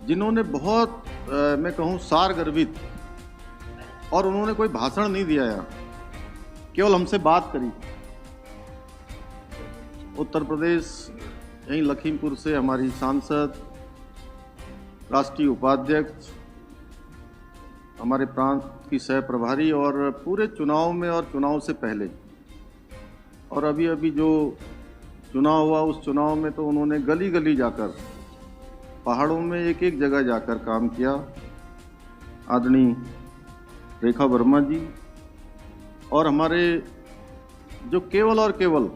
जिन्होंने बहुत मैं कहूँ सारगर्भित, और उन्होंने कोई भाषण नहीं दिया यार, केवल हमसे बात करी। उत्तर प्रदेश यहीं लखीमपुर से हमारी सांसद, राष्ट्रीय उपाध्यक्ष, हमारे प्रांत की सह प्रभारी, और पूरे चुनाव में और चुनाव से पहले और अभी अभी जो चुनाव हुआ उस चुनाव में तो उन्होंने गली गली जाकर, पहाड़ों में एक एक जगह जाकर काम किया। आदरणीय रेखा वर्मा जी, और हमारे जो केवल और केवल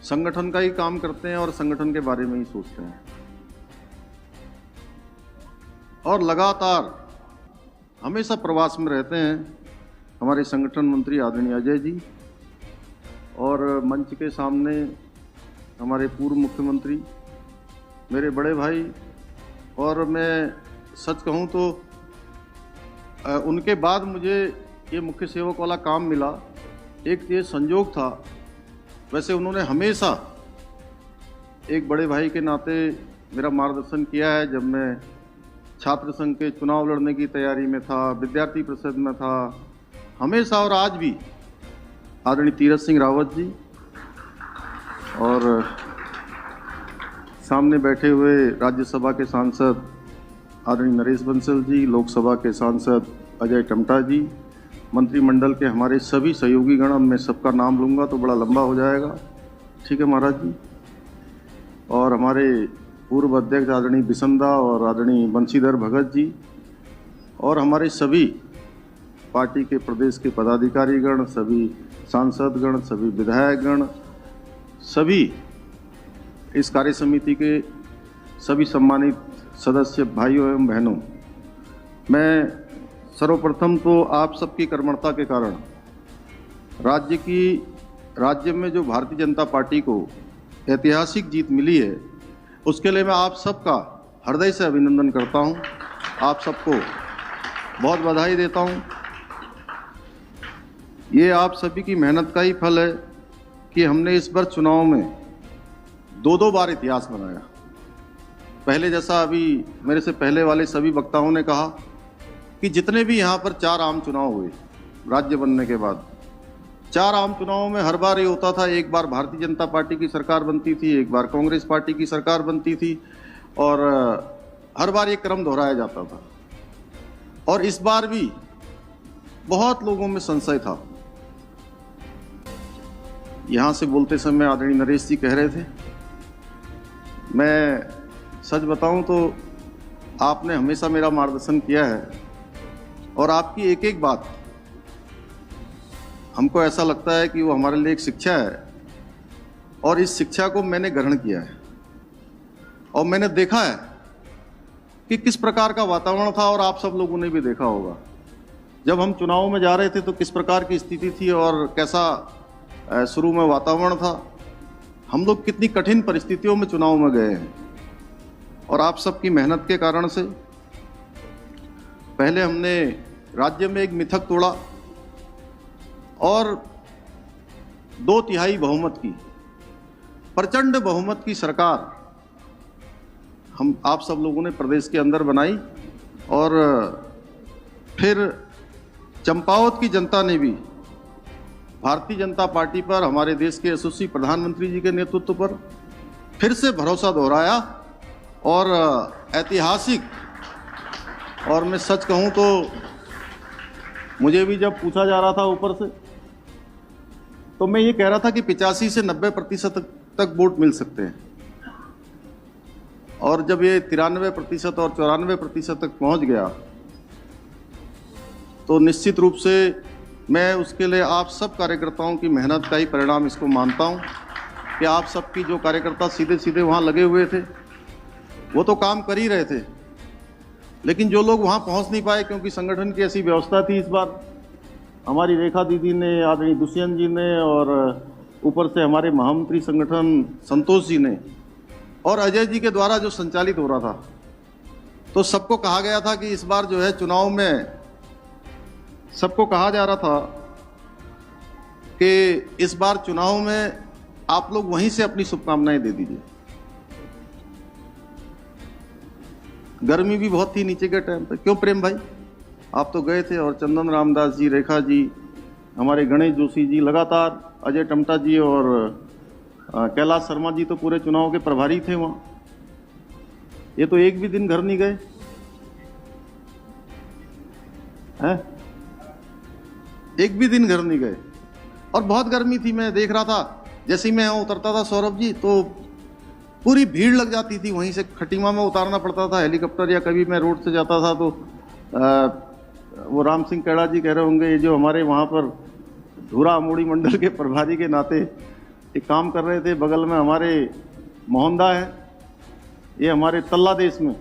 संगठन का ही काम करते हैं और संगठन के बारे में ही सोचते हैं, और लगातार हमेशा प्रवास में रहते हैं हमारे संगठन मंत्री आदरणीय अजय जी, और मंच के सामने हमारे पूर्व मुख्यमंत्री, मेरे बड़े भाई। और मैं सच कहूं तो उनके बाद मुझे ये मुख्य सेवक वाला काम मिला, एक ये संयोग था। वैसे उन्होंने हमेशा एक बड़े भाई के नाते मेरा मार्गदर्शन किया है। जब मैं छात्र संघ के चुनाव लड़ने की तैयारी में था, विद्यार्थी परिषद में था, हमेशा, और आज भी आदरणीय तीरथ सिंह रावत जी, और सामने बैठे हुए राज्यसभा के सांसद आदरणीय नरेश बंसल जी, लोकसभा के सांसद अजय टमटा जी, मंत्रिमंडल के हमारे सभी सहयोगी गण, मैं सबका नाम लूँगा तो बड़ा लंबा हो जाएगा, ठीक है महाराज जी। और हमारे पूर्व अध्यक्ष आदरणीय बिसंदा और आदरणीय बंशीधर भगत जी, और हमारे सभी पार्टी के प्रदेश के पदाधिकारी गण, सभी सांसद गण, सभी विधायक गण, सभी इस कार्य समिति के सभी सम्मानित सदस्य भाइयों एवं बहनों, मैं सर्वप्रथम तो आप सबकी कर्मठता के कारण राज्य में जो भारतीय जनता पार्टी को ऐतिहासिक जीत मिली है, उसके लिए मैं आप सबका हृदय से अभिनंदन करता हूं। आप सबको बहुत बधाई देता हूं। ये आप सभी की मेहनत का ही फल है कि हमने इस बार चुनाव में दो बार इतिहास बनाया। पहले जैसा अभी मेरे से पहले वाले सभी वक्ताओं ने कहा कि जितने भी यहाँ पर 4 आम चुनाव हुए राज्य बनने के बाद, 4 आम चुनावों में हर बार ये होता था, एक बार भारतीय जनता पार्टी की सरकार बनती थी, एक बार कांग्रेस पार्टी की सरकार बनती थी, और हर बार ये क्रम दोहराया जाता था। और इस बार भी बहुत लोगों में संशय था। यहाँ से बोलते समय आदरणीय नरेश जी कह रहे थे, मैं सच बताऊं तो आपने हमेशा मेरा मार्गदर्शन किया है, और आपकी एक एक बात हमको ऐसा लगता है कि वो हमारे लिए एक शिक्षा है, और इस शिक्षा को मैंने ग्रहण किया है, और मैंने देखा है कि किस प्रकार का वातावरण था, और आप सब लोगों ने भी देखा होगा जब हम चुनाव में जा रहे थे तो किस प्रकार की स्थिति थी और कैसा शुरू में वातावरण था। हम लोग कितनी कठिन परिस्थितियों में चुनाव में गए हैं, और आप सबकी मेहनत के कारण से पहले हमने राज्य में एक मिथक तोड़ा, और 2/3 बहुमत की, प्रचंड बहुमत की सरकार हम आप सब लोगों ने प्रदेश के अंदर बनाई। और फिर चंपावत की जनता ने भी भारतीय जनता पार्टी पर, हमारे देश के यशस्वी प्रधानमंत्री जी के नेतृत्व पर फिर से भरोसा दोहराया, और ऐतिहासिक, और मैं सच कहूं तो मुझे भी जब पूछा जा रहा था ऊपर से, तो मैं ये कह रहा था कि 85 से 90% तक वोट मिल सकते हैं, और जब ये 93% और 94% तक पहुंच गया तो निश्चित रूप से मैं उसके लिए आप सब कार्यकर्ताओं की मेहनत का ही परिणाम इसको मानता हूं कि आप सबकी जो कार्यकर्ता सीधे सीधे वहां लगे हुए थे वो तो काम कर ही रहे थे, लेकिन जो लोग वहां पहुंच नहीं पाए क्योंकि संगठन की ऐसी व्यवस्था थी, इस बार हमारी रेखा दीदी ने, आदरणीय दुष्यंत जी ने, और ऊपर से हमारे महामंत्री संगठन संतोष जी ने और अजय जी के द्वारा जो संचालित हो रहा था, तो सबको कहा गया था कि इस बार जो है चुनाव में, सबको कहा जा रहा था कि इस बार चुनाव में आप लोग वहीं से अपनी शुभकामनाएं दे दीजिए। गर्मी भी बहुत थी नीचे के टाइम पे। क्यों प्रेम भाई, आप तो गए थे, और चंदन रामदास जी, रेखा जी, हमारे गणेश जोशी जी, लगातार अजय टमटा जी और कैलाश शर्मा जी तो पूरे चुनाव के प्रभारी थे वहाँ। ये तो एक भी दिन घर नहीं गए हैं, एक भी दिन घर नहीं गए। और बहुत गर्मी थी, मैं देख रहा था जैसे ही मैं यहाँ उतरता था सौरभ जी, तो पूरी भीड़ लग जाती थी। वहीं से खटीमा में उतारना पड़ता था हेलीकॉप्टर, या कभी मैं रोड से जाता था तो वो राम सिंह कैड़ा जी कह रहे होंगे, ये जो हमारे वहाँ पर धूरा अमोड़ी मंडल के प्रभारी के नाते एक काम कर रहे थे। बगल में हमारे मोहनदा है, ये हमारे तल्ला देश में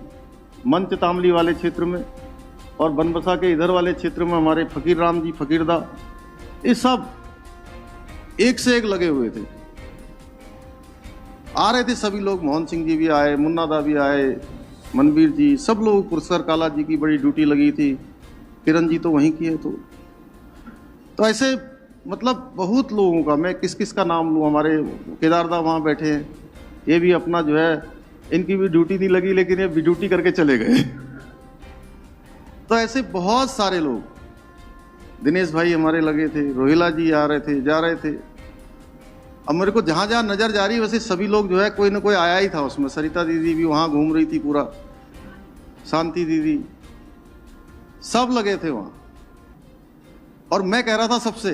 मंच तामली वाले क्षेत्र में, और बनबसा के इधर वाले क्षेत्र में हमारे फकीर राम जी फकीरदा, ये सब एक से एक लगे हुए थे। आ रहे थे सभी लोग, मोहन सिंह जी भी आए, मुन्ना दा भी आए, मनवीर जी, सब लोग। पुरस्कार काला जी की बड़ी ड्यूटी लगी थी, किरण जी तो वहीं की है। तो ऐसे मतलब बहुत लोगों का, मैं किस किस का नाम लूँ, हमारे केदारदा वहाँ बैठे हैं, ये भी अपना जो है, इनकी भी ड्यूटी नहीं लगी लेकिन ये भी ड्यूटी करके चले गए। तो ऐसे बहुत सारे लोग, दिनेश भाई हमारे लगे थे, रोहिला जी आ रहे थे, जा रहे थे। अब मेरे को जहाँ जहाँ नजर जा रही वैसे सभी लोग जो है, कोई ना कोई आया ही था उसमें। सरिता दीदी भी वहाँ घूम रही थी पूरा, शांति दीदी, सब लगे थे वहाँ। और मैं कह रहा था सबसे,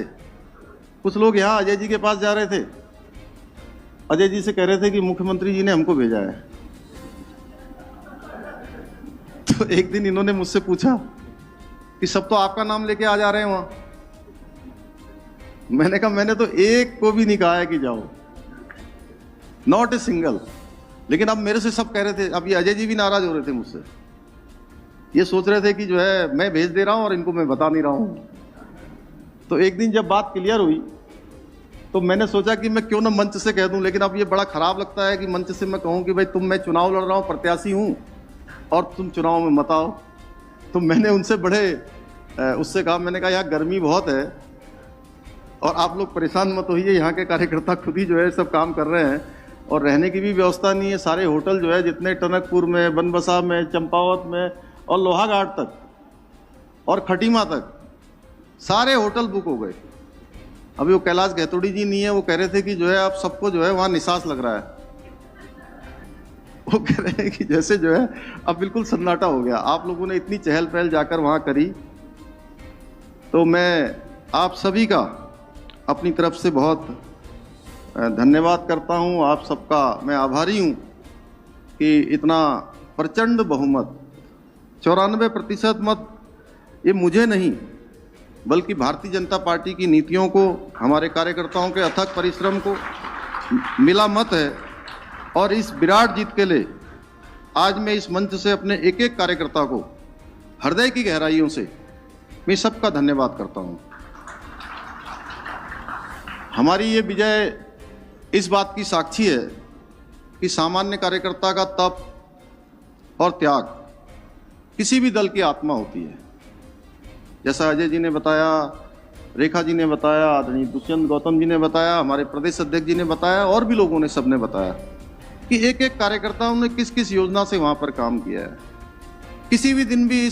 कुछ लोग यहाँ अजय जी के पास जा रहे थे, अजय जी से कह रहे थे कि मुख्यमंत्री जी ने हमको भेजा है। तो एक दिन इन्होंने मुझसे पूछा कि सब तो आपका नाम लेके आ जा रहे हैं वहां। मैंने कहा मैंने तो एक को भी नहीं कहा है कि जाओ, नॉट ए सिंगल। लेकिन अब मेरे से सब कह रहे थे, अब ये अजय जी भी नाराज हो रहे थे मुझसे, ये सोच रहे थे कि जो है मैं भेज दे रहा हूं और इनको मैं बता नहीं रहा हूं। तो एक दिन जब बात क्लियर हुई तो मैंने सोचा कि मैं क्यों ना मंच से कह दूं, लेकिन अब ये बड़ा खराब लगता है कि मंच से मैं कहूं कि भाई तुम, मैं चुनाव लड़ रहा हूं, प्रत्याशी हूं और तुम चुनाव में मत आओ। तो मैंने उनसे बड़े उससे कहा, मैंने कहा यहाँ गर्मी बहुत है और आप लोग परेशान मत होइए, यहाँ के कार्यकर्ता खुद ही जो है सब काम कर रहे हैं, और रहने की भी व्यवस्था नहीं है। सारे होटल जो है जितने टनकपुर में, बनबसा में, चंपावत में और लोहाघाट तक और खटीमा तक सारे होटल बुक हो गए। अभी वो कैलाश गहतोड़ी जी नहीं है, वो कह रहे थे कि जो है आप सबको जो है वहाँ निसास लग रहा है। वो कह रहे हैं कि जैसे जो है अब बिल्कुल सन्नाटा हो गया। आप लोगों ने इतनी चहल पहल जाकर वहाँ करी, तो मैं आप सभी का अपनी तरफ से बहुत धन्यवाद करता हूँ। आप सबका मैं आभारी हूँ कि इतना प्रचंड बहुमत, 94% मत, ये मुझे नहीं बल्कि भारतीय जनता पार्टी की नीतियों को, हमारे कार्यकर्ताओं के अथक परिश्रम को मिला मत है। और इस विराट जीत के लिए आज मैं इस मंच से अपने एक एक कार्यकर्ता को हृदय की गहराइयों से मैं सबका धन्यवाद करता हूं। हमारी ये विजय इस बात की साक्षी है कि सामान्य कार्यकर्ता का तप और त्याग किसी भी दल की आत्मा होती है। जैसा अजय जी ने बताया, रेखा जी ने बताया, आदरणीय दुष्यंत गौतम जी ने बताया, हमारे प्रदेश अध्यक्ष जी ने बताया, और भी लोगों ने, सबने बताया कि एक एक कार्यकर्ताओं ने किस किस योजना से वहां पर काम किया है। किसी भी दिन भी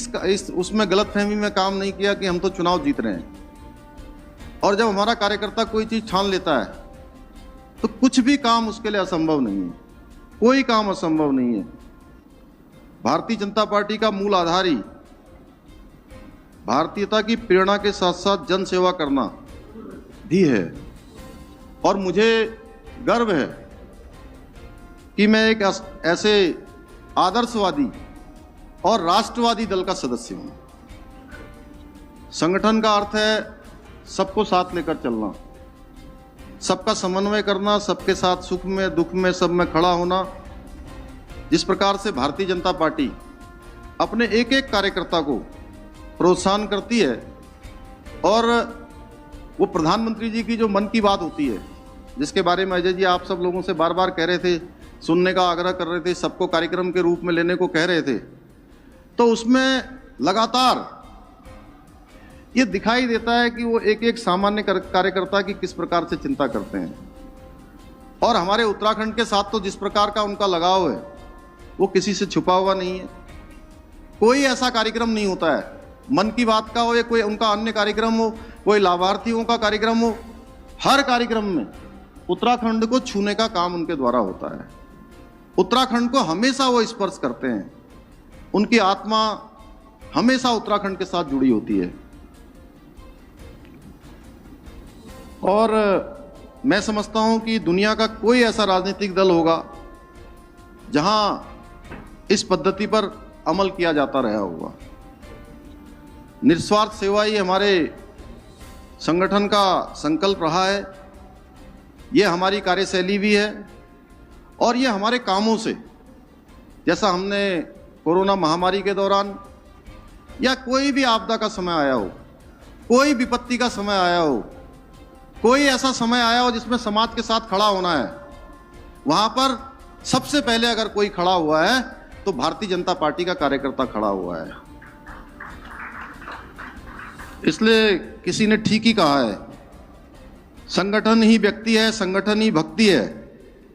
उसमें गलतफहमी में काम नहीं किया कि हम तो चुनाव जीत रहे हैं। और जब हमारा कार्यकर्ता कोई चीज ठान लेता है तो कुछ भी काम उसके लिए असंभव नहीं है, कोई काम असंभव नहीं है। भारतीय जनता पार्टी का मूल आधार ही भारतीयता की प्रेरणा के साथ साथ जन सेवा करना भी है। और मुझे गर्व है कि मैं एक ऐसे आदर्शवादी और राष्ट्रवादी दल का सदस्य हूं। संगठन का अर्थ है सबको साथ लेकर चलना, सबका समन्वय करना, सबके साथ सुख में दुख में सब में खड़ा होना। जिस प्रकार से भारतीय जनता पार्टी अपने एक एक कार्यकर्ता को प्रोत्साहन करती है, और वो प्रधानमंत्री जी की जो मन की बात होती है, जिसके बारे में अजय जी आप सब लोगों से बार बार कह रहे थे, सुनने का आग्रह कर रहे थे, सबको कार्यक्रम के रूप में लेने को कह रहे थे, तो उसमें लगातार ये दिखाई देता है कि वो एक एक सामान्य कार्यकर्ता की किस प्रकार से चिंता करते हैं। और हमारे उत्तराखंड के साथ तो जिस प्रकार का उनका लगाव है वो किसी से छुपा हुआ नहीं है। कोई ऐसा कार्यक्रम नहीं होता है, मन की बात का हो या कोई उनका अन्य कार्यक्रम हो, कोई लाभार्थियों का कार्यक्रम हो, हर कार्यक्रम में उत्तराखंड को छूने का काम उनके द्वारा होता है। उत्तराखंड को हमेशा वो स्पर्श करते हैं, उनकी आत्मा हमेशा उत्तराखंड के साथ जुड़ी होती है। और मैं समझता हूं कि दुनिया का कोई ऐसा राजनीतिक दल होगा जहां इस पद्धति पर अमल किया जाता रहा होगा। निस्वार्थ सेवा ही हमारे संगठन का संकल्प रहा है, ये हमारी कार्यशैली भी है और ये हमारे कामों से, जैसा हमने कोरोना महामारी के दौरान या कोई भी आपदा का समय आया हो, कोई विपत्ति का समय आया हो, कोई ऐसा समय आया हो जिसमें समाज के साथ खड़ा होना है, वहां पर सबसे पहले अगर कोई खड़ा हुआ है तो भारतीय जनता पार्टी का कार्यकर्ता खड़ा हुआ है। इसलिए किसी ने ठीक ही कहा है, संगठन ही व्यक्ति है, संगठन ही भक्ति है।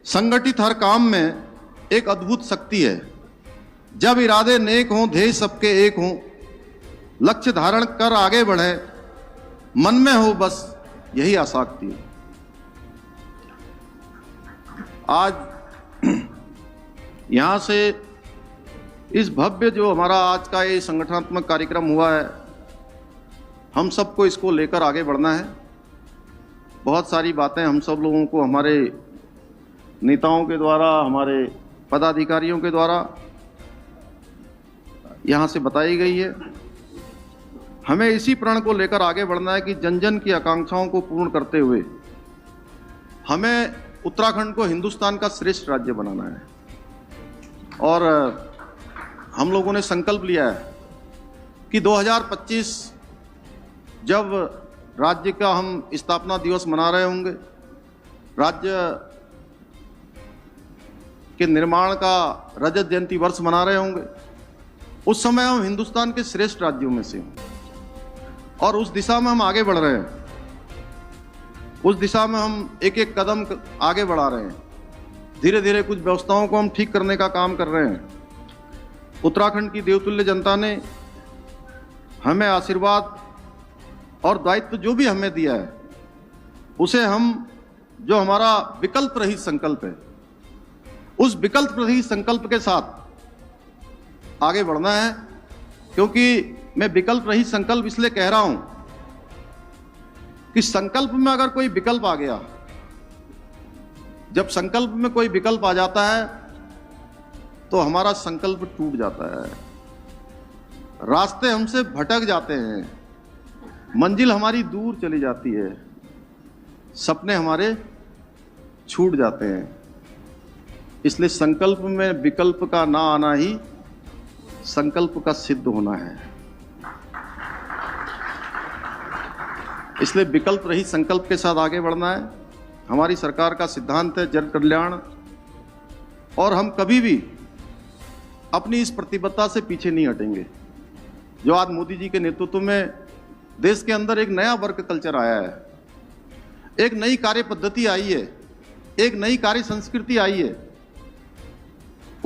संगठित हर काम में एक अद्भुत शक्ति है। जब इरादे नेक हों, ध्येय सबके एक हों, लक्ष्य धारण कर आगे बढ़े, मन में हो बस यही आसक्ति है। आज यहां से इस भव्य जो हमारा आज का ये संगठनात्मक कार्यक्रम हुआ है, हम सबको इसको लेकर आगे बढ़ना है। बहुत सारी बातें हम सब लोगों को हमारे नेताओं के द्वारा, हमारे पदाधिकारियों के द्वारा यहाँ से बताई गई है। हमें इसी प्रण को लेकर आगे बढ़ना है कि जन जन की आकांक्षाओं को पूर्ण करते हुए हमें उत्तराखंड को हिंदुस्तान का श्रेष्ठ राज्य बनाना है। और हम लोगों ने संकल्प लिया है कि 2025 जब राज्य का हम स्थापना दिवस मना रहे होंगे, राज्य के निर्माण का रजत जयंती वर्ष मना रहे होंगे, उस समय हम हिंदुस्तान के श्रेष्ठ राज्यों में से हैं और उस दिशा में हम आगे बढ़ रहे हैं। उस दिशा में हम एक एक कदम आगे बढ़ा रहे हैं। धीरे धीरे कुछ व्यवस्थाओं को हम ठीक करने का काम कर रहे हैं। उत्तराखंड की देवतुल्य जनता ने हमें आशीर्वाद और दायित्व जो भी हमें दिया है, उसे हम, जो हमारा विकल्प रहित संकल्प है, उस विकल्प रहित संकल्प के साथ आगे बढ़ना है। क्योंकि मैं विकल्प रहित संकल्प इसलिए कह रहा हूं कि संकल्प में अगर कोई विकल्प आ गया, जब संकल्प में कोई विकल्प आ जाता है तो हमारा संकल्प टूट जाता है, रास्ते हमसे भटक जाते हैं, मंजिल हमारी दूर चली जाती है, सपने हमारे छूट जाते हैं। इसलिए संकल्प में विकल्प का ना आना ही संकल्प का सिद्ध होना है। इसलिए विकल्प रहित संकल्प के साथ आगे बढ़ना है। हमारी सरकार का सिद्धांत है जन कल्याण, और हम कभी भी अपनी इस प्रतिबद्धता से पीछे नहीं हटेंगे। जो आज मोदी जी के नेतृत्व में देश के अंदर एक नया वर्क कल्चर आया है, एक नई कार्य पद्धति आई है, एक नई कार्य संस्कृति आई है,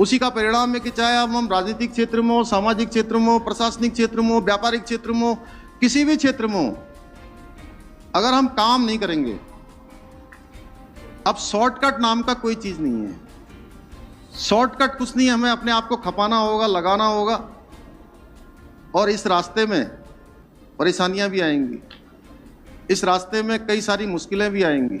उसी का परिणाम है कि चाहे हम राजनीतिक क्षेत्र में हो, सामाजिक क्षेत्र में हो, प्रशासनिक क्षेत्र में हो, व्यापारिक क्षेत्र में हो, किसी भी क्षेत्र में हो, अगर हम काम नहीं करेंगे, अब शॉर्टकट नाम का कोई चीज नहीं है। शॉर्टकट कुछ नहीं है, हमें अपने आप को खपाना होगा, लगाना होगा, और इस रास्ते में परेशानियां भी आएंगी, इस रास्ते में कई सारी मुश्किलें भी आएंगी।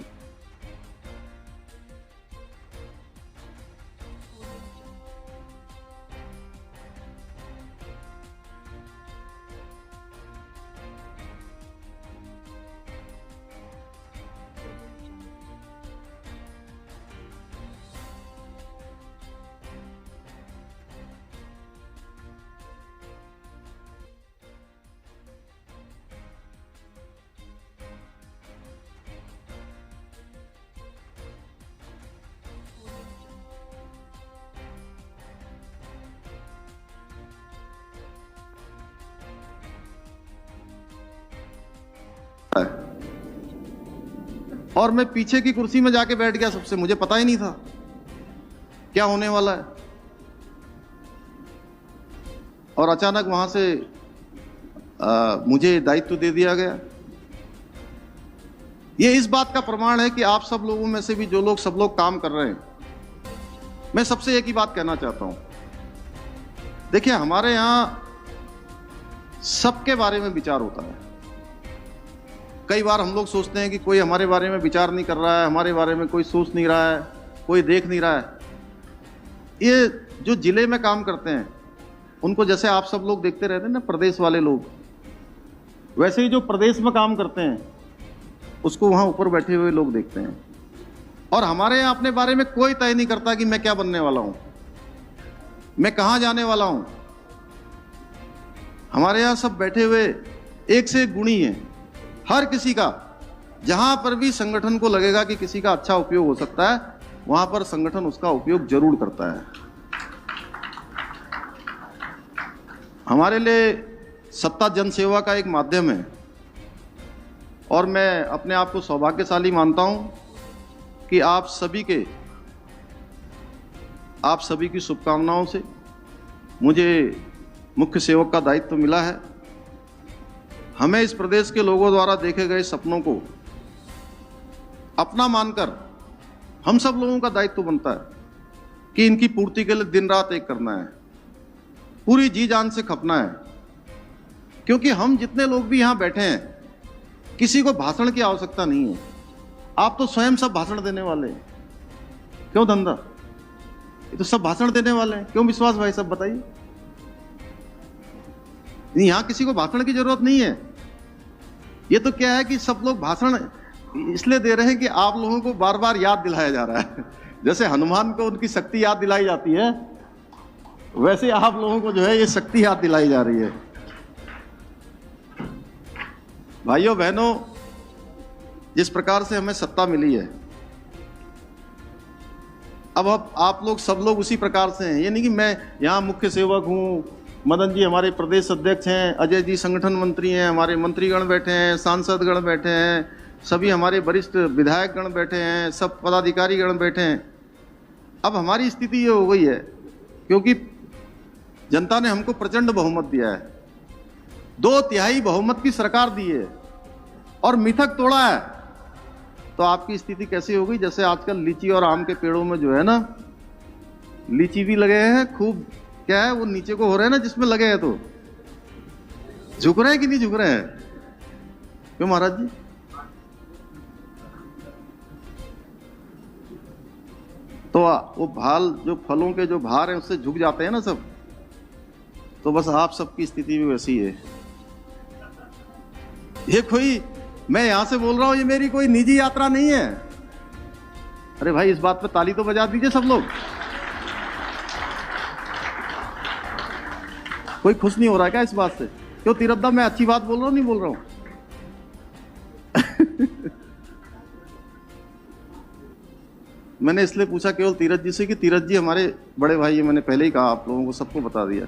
और मैं पीछे की कुर्सी में जाके बैठ गया, सबसे मुझे पता ही नहीं था क्या होने वाला है। और अचानक वहां से मुझे दायित्व दे दिया गया। ये इस बात का प्रमाण है कि आप सब लोगों में से भी जो लोग सब लोग काम कर रहे हैं, मैं सबसे एक ही बात कहना चाहता हूं। देखिए, हमारे यहां सबके बारे में विचार होता है। कई बार हम लोग सोचते हैं कि कोई हमारे बारे में विचार नहीं कर रहा है, हमारे बारे में कोई सोच नहीं रहा है, कोई देख नहीं रहा है। ये जो जिले में काम करते हैं उनको जैसे आप सब लोग देखते रहते हैं ना, प्रदेश वाले लोग, वैसे ही जो प्रदेश में काम करते हैं उसको वहां ऊपर बैठे हुए लोग देखते हैं। और हमारे यहाँ अपने बारे में कोई तय नहीं करता कि मैं क्या बनने वाला हूं, मैं कहां जाने वाला हूं। हमारे यहाँ सब बैठे हुए एक से एक गुणी हैं। हर किसी का जहां पर भी संगठन को लगेगा कि किसी का अच्छा उपयोग हो सकता है, वहां पर संगठन उसका उपयोग जरूर करता है। हमारे लिए सत्ता जनसेवा का एक माध्यम है और मैं अपने आप को सौभाग्यशाली मानता हूं कि आप सभी की शुभकामनाओं से मुझे मुख्य सेवक का दायित्व मिला है। हमें इस प्रदेश के लोगों द्वारा देखे गए सपनों को अपना मानकर हम सब लोगों का दायित्व बनता है कि इनकी पूर्ति के लिए दिन रात एक करना है, पूरी जी जान से खपना है। क्योंकि हम जितने लोग भी यहां बैठे हैं, किसी को भाषण की आवश्यकता नहीं है। आप तो स्वयं सब भाषण देने वाले हैं। क्यों धंधा? ये तो सब भाषण देने वाले हैं। क्यों विश्वास भाई, सब बताइए। यहां किसी को भाषण की जरूरत नहीं है। ये तो क्या है कि सब लोग भाषण इसलिए दे रहे हैं कि आप लोगों को बार बार याद दिलाया जा रहा है। जैसे हनुमान को उनकी शक्ति याद दिलाई जाती है, वैसे आप लोगों को जो है ये शक्ति याद दिलाई जा रही है। भाइयों बहनों, जिस प्रकार से हमें सत्ता मिली है, अब आप लोग सब लोग उसी प्रकार से हैं। ये नहीं कि मैं यहाँ मुख्य सेवक हूँ, मदन जी हमारे प्रदेश अध्यक्ष हैं, अजय जी संगठन मंत्री हैं, हमारे मंत्रीगण बैठे हैं, सांसदगण बैठे हैं, सभी हमारे वरिष्ठ विधायकगण बैठे हैं, सब पदाधिकारीगण बैठे हैं। अब हमारी स्थिति ये हो गई है क्योंकि जनता ने हमको प्रचंड बहुमत दिया है, 2/3 बहुमत की सरकार दी है और मिथक तोड़ा है। तो आपकी स्थिति कैसी हो गई? जैसे आजकल लीची और आम के पेड़ों में जो है ना, लीची भी लगे हैं खूब, क्या है वो नीचे को हो रहे हैं ना, जिसमें लगे हैं तो झुक रहे हैं कि नहीं झुक रहे हैं? क्यों महाराज जी? तो वो भाल जो फलों के जो भार हैं उससे झुक जाते हैं ना सब। तो बस आप सबकी स्थिति भी वैसी है। ये कोई, मैं यहां से बोल रहा हूं, ये मेरी कोई निजी यात्रा नहीं है। अरे भाई, इस बात पे ताली तो बजा दीजिए सब लोग। कोई खुश नहीं हो रहा है क्या इस बात से? क्यों तीरथ दा, मैं अच्छी बात बोल रहा हूं नहीं बोल रहा हूं? मैंने इसलिए पूछा केवल तीरथ जी से कि तीरथ जी हमारे बड़े भाई है। मैंने पहले ही कहा, आप लोगों को सबको बता दिया।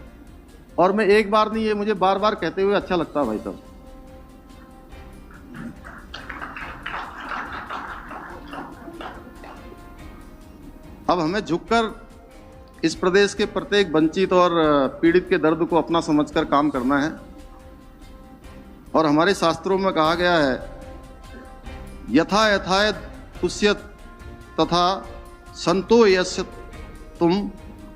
और मैं एक बार नहीं, ये मुझे बार बार कहते हुए अच्छा लगता है भाई साहब। अब हमें झुककर इस प्रदेश के प्रत्येक वंचित और पीड़ित के दर्द को अपना समझकर काम करना है। और हमारे शास्त्रों में कहा गया है, यथा यथाय तुष्यत तथा संतो यस्य तुम,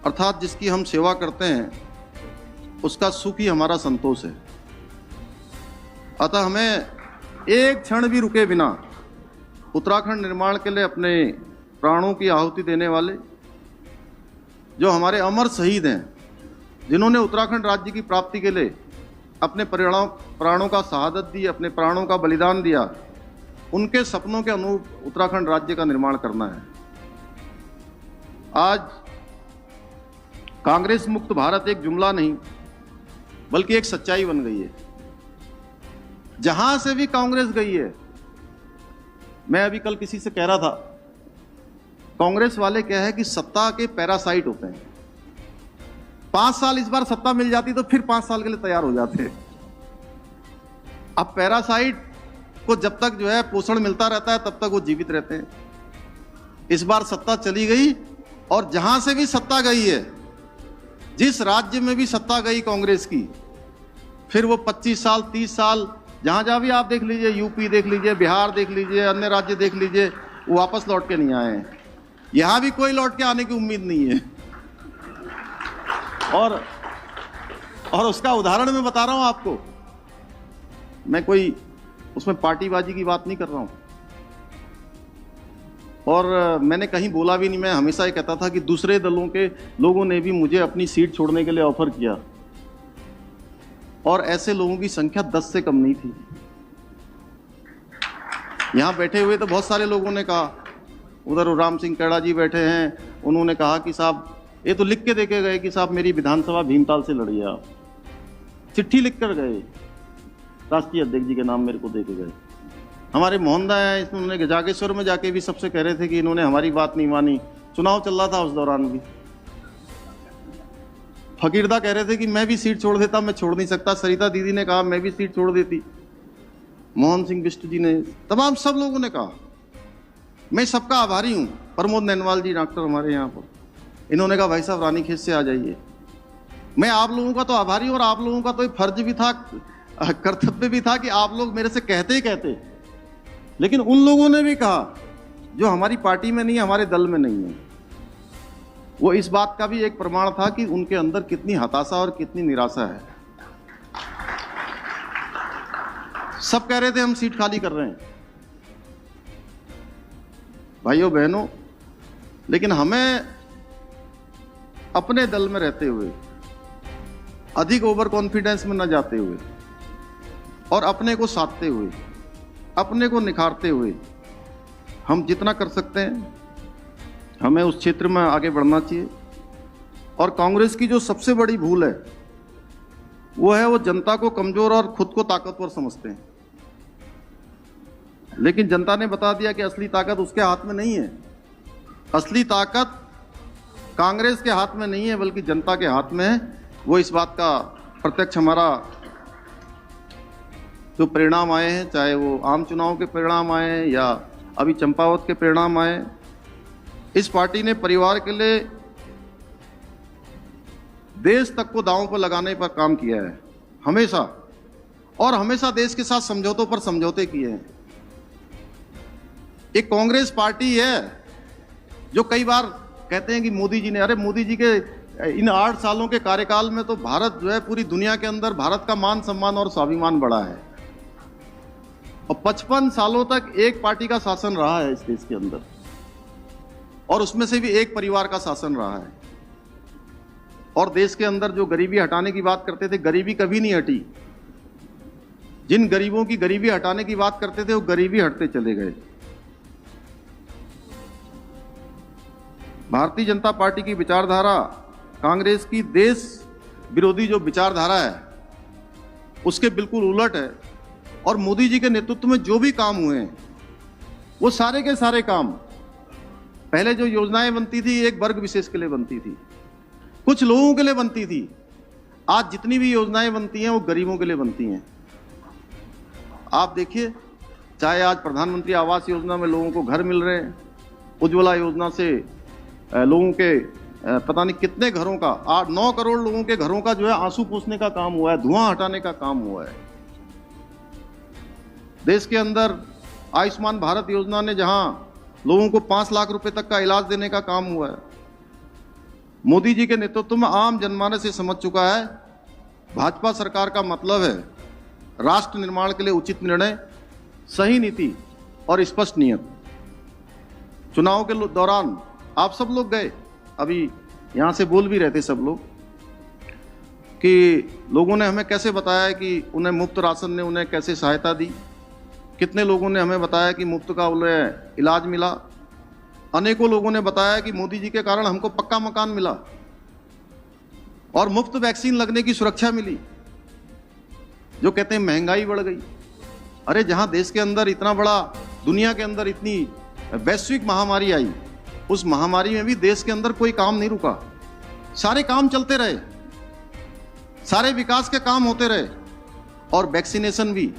अर्थात जिसकी हम सेवा करते हैं उसका सुख ही हमारा संतोष है। अतः हमें एक क्षण भी रुके बिना उत्तराखंड निर्माण के लिए अपने प्राणों की आहुति देने वाले जो हमारे अमर शहीद हैं, जिन्होंने उत्तराखंड राज्य की प्राप्ति के लिए अपने प्राणों का शहादत दी, अपने प्राणों का बलिदान दिया, उनके सपनों के अनुरूप उत्तराखंड राज्य का निर्माण करना है। आज कांग्रेस मुक्त भारत एक जुमला नहीं बल्कि एक सच्चाई बन गई है। जहां से भी कांग्रेस गई है, मैं अभी कल किसी से कह रहा था, कांग्रेस वाले क्या है कि सत्ता के पैरासाइट होते हैं। 5 साल इस बार सत्ता मिल जाती तो फिर 5 साल के लिए तैयार हो जाते। अब पैरासाइट को जब तक जो है पोषण मिलता रहता है तब तक वो जीवित रहते हैं। इस बार सत्ता चली गई और जहां से भी सत्ता गई है जिस राज्य में भी सत्ता गई कांग्रेस की, फिर वो 25 साल 30 साल जहां जहां भी आप देख लीजिए, यूपी देख लीजिए, बिहार देख लीजिए, अन्य राज्य देख लीजिए, वो वापस लौट के नहीं आए हैं। यहां भी कोई लौट के आने की उम्मीद नहीं है। और उसका उदाहरण मैं बता रहा हूं आपको। मैं कोई उसमें पार्टीबाजी की बात नहीं कर रहा हूं, और मैंने कहीं बोला भी नहीं। मैं हमेशा ये कहता था कि दूसरे दलों के लोगों ने भी मुझे अपनी सीट छोड़ने के लिए ऑफर किया, और ऐसे लोगों की संख्या 10 से कम नहीं थी। यहां बैठे हुए तो बहुत सारे लोगों ने कहा, उधर राम सिंह कैड़ा जी बैठे हैं, उन्होंने कहा कि साहब ये तो लिख के देके गए कि साहब मेरी विधानसभा भीमताल से लड़िए आप। चिट्ठी लिख कर गए, राष्ट्रीय अध्यक्ष जी के नाम मेरे को देके गए। हमारे मोहनदा है, इसमें उन्होंने जागेश्वर में जाके भी सबसे कह रहे थे कि इन्होंने हमारी बात नहीं मानी। चुनाव चल रहा था उस दौरान भी। फकीरदा कह रहे थे कि मैं भी सीट छोड़ देता, मैं छोड़ नहीं सकता। सरिता दीदी ने कहा मैं भी सीट छोड़ देती। मोहन सिंह बिष्ट जी ने, तमाम सब लोगों ने कहा। मैं सबका आभारी हूं। प्रमोद नैनवाल जी डॉक्टर हमारे यहाँ पर, इन्होंने कहा भाई साहब रानीखेत से आ जाइए। मैं आप लोगों का तो आभारी हूं, और आप लोगों का तो एक फर्ज भी था, कर्तव्य भी था कि आप लोग मेरे से कहते ही कहते। लेकिन उन लोगों ने भी कहा जो हमारी पार्टी में नहीं है, हमारे दल में नहीं है। वो इस बात का भी एक प्रमाण था कि उनके अंदर कितनी हताशा और कितनी निराशा है। सब कह रहे थे हम सीट खाली कर रहे हैं। भाइयों बहनों, लेकिन हमें अपने दल में रहते हुए, अधिक ओवर कॉन्फिडेंस में न जाते हुए, और अपने को साधते हुए, अपने को निखारते हुए, हम जितना कर सकते हैं हमें उस क्षेत्र में आगे बढ़ना चाहिए। और कांग्रेस की जो सबसे बड़ी भूल है वो है वो जनता को कमजोर और खुद को ताकतवर समझते हैं। लेकिन जनता ने बता दिया कि असली ताकत उसके हाथ में नहीं है। असली ताकत कांग्रेस के हाथ में नहीं है, बल्कि जनता के हाथ में है। वो इस बात का प्रत्यक्ष हमारा जो परिणाम आए हैं, चाहे वो आम चुनाव के परिणाम आए हैं या अभी चंपावत के परिणाम आए, इस पार्टी ने परिवार के लिए देश तक को दांव पर लगाने पर काम किया है हमेशा, और हमेशा देश के साथ समझौतों पर समझौते किए हैं। एक कांग्रेस पार्टी है जो कई बार कहते हैं कि मोदी जी ने, अरे मोदी जी के इन 8 सालों के कार्यकाल में तो भारत जो है पूरी दुनिया के अंदर भारत का मान सम्मान और स्वाभिमान बढ़ा है। और 55 सालों तक एक पार्टी का शासन रहा है इस देश के अंदर, और उसमें से भी एक परिवार का शासन रहा है। और देश के अंदर जो गरीबी हटाने की बात करते थे, गरीबी कभी नहीं हटी। जिन गरीबों की गरीबी हटाने की बात करते थे वो गरीबी हटते चले गए। भारतीय जनता पार्टी की विचारधारा, कांग्रेस की देश विरोधी जो विचारधारा है, उसके बिल्कुल उलट है। और मोदी जी के नेतृत्व में जो भी काम हुए हैं, वो सारे के सारे काम, पहले जो योजनाएं बनती थी एक वर्ग विशेष के लिए बनती थी, कुछ लोगों के लिए बनती थी। आज जितनी भी योजनाएं बनती हैं वो गरीबों के लिए बनती हैं। आप देखिए, चाहे आज प्रधानमंत्री आवास योजना में लोगों को घर मिल रहे हैं, उज्ज्वला योजना से लोगों के पता नहीं कितने घरों का, 8-9 करोड़ लोगों के घरों का जो है आंसू पोंछने का काम हुआ है, धुआं हटाने का काम हुआ है। देश के अंदर आयुष्मान भारत योजना ने जहां लोगों को 5 लाख रुपए तक का इलाज देने का काम हुआ है। मोदी जी के नेतृत्व में आम जनमानस से समझ चुका है भाजपा सरकार का मतलब है राष्ट्र निर्माण के लिए उचित निर्णय, सही नीति और स्पष्ट नियत। चुनाव के दौरान आप सब लोग गए, अभी यहां से बोल भी रहे थे सब लोग, कि लोगों ने हमें कैसे बताया कि उन्हें मुफ्त राशन ने उन्हें कैसे सहायता दी। कितने लोगों ने हमें बताया कि मुफ्त का उन्हें इलाज मिला। अनेकों लोगों ने बताया कि मोदी जी के कारण हमको पक्का मकान मिला और मुफ्त वैक्सीन लगने की सुरक्षा मिली। जो कहते हैं महंगाई बढ़ गई, अरे जहां देश के अंदर इतना बड़ा, दुनिया के अंदर इतनी वैश्विक महामारी आई, उस महामारी में भी देश के अंदर कोई काम नहीं रुका। सारे काम चलते रहे, सारे विकास के काम होते रहे। और वैक्सीनेशन भी,